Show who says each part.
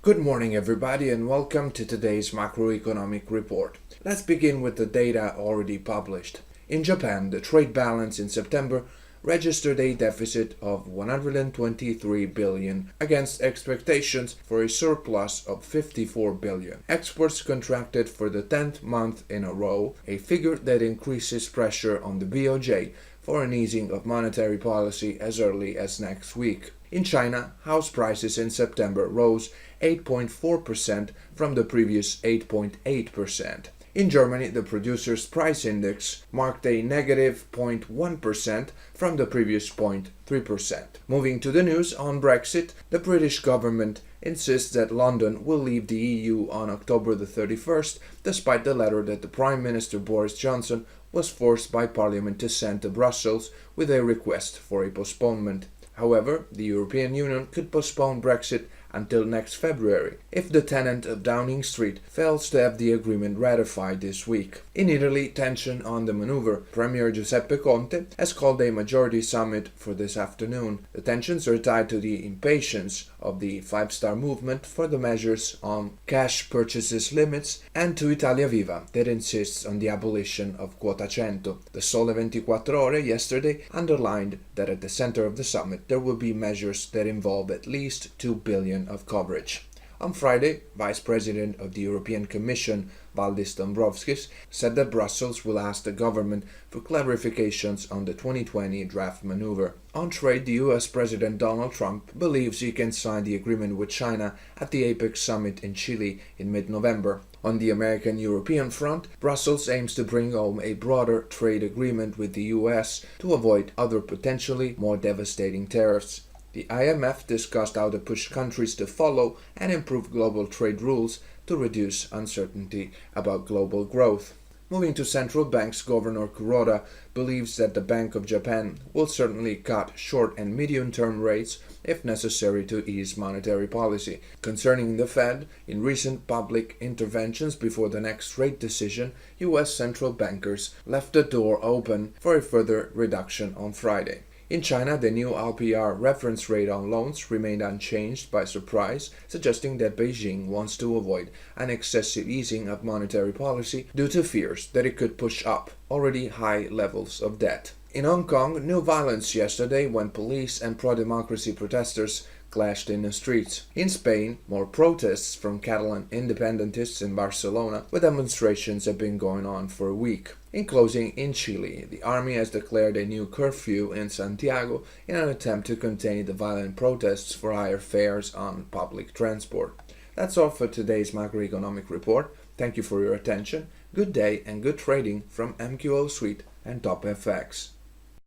Speaker 1: Good morning, everybody, and welcome to today's macroeconomic report. Let's begin with the data already published. In Japan, the trade balance in September registered a deficit of 123 billion against expectations for a surplus of 54 billion. Exports contracted for the 10th month in a row, a figure that increases pressure on the BOJ for an easing of monetary policy as early as next week. In China, house prices in September rose 8.4% from the previous 8.8%. In Germany, the Producers' Price Index marked a negative 0.1% from the previous 0.3%. Moving to the news on Brexit, the British government insists that London will leave the EU on October the 31st, despite the letter that the Prime Minister Boris Johnson was forced by Parliament to send to Brussels with a request for a postponement. However, the European Union could postpone Brexit until next February if the tenant of Downing Street fails to have the agreement ratified this week. In Italy, tension on the maneuver. Premier Giuseppe Conte has called a majority summit for this afternoon. The tensions are tied to the impatience of the five-star movement for the measures on cash purchases limits and to Italia Viva that insists on the abolition of Quota 100. The Sole 24 Ore yesterday underlined that at the center of the summit there will be measures that involve at least 2 billion of coverage. On Friday, Vice President of the European Commission, Valdis Dombrovskis, said that Brussels will ask the government for clarifications on the 2020 draft maneuver. On trade, the US President Donald Trump believes he can sign the agreement with China at the APEC summit in Chile in mid-November. On the American-European front, Brussels aims to bring home a broader trade agreement with the US to avoid other potentially more devastating tariffs. The IMF discussed how to push countries to follow and improve global trade rules to reduce uncertainty about global growth. Moving to central banks, Governor Kuroda believes that the Bank of Japan will certainly cut short and medium-term rates if necessary to ease monetary policy. Concerning the Fed, in recent public interventions before the next rate decision, U.S. central bankers left the door open for a further reduction on Friday. In China, the new LPR reference rate on loans remained unchanged by surprise, suggesting that Beijing wants to avoid an excessive easing of monetary policy due to fears that it could push up already high levels of debt. In Hong Kong, new violence yesterday when police and pro-democracy protesters clashed in the streets. In Spain, more protests from Catalan independentists in Barcelona, where demonstrations have been going on for a week. In closing, in Chile, the army has declared a new curfew in Santiago in an attempt to contain the violent protests for higher fares on public transport. That's all for today's macroeconomic report. Thank you for your attention. Good day and good trading from MQO Suite and Top FX.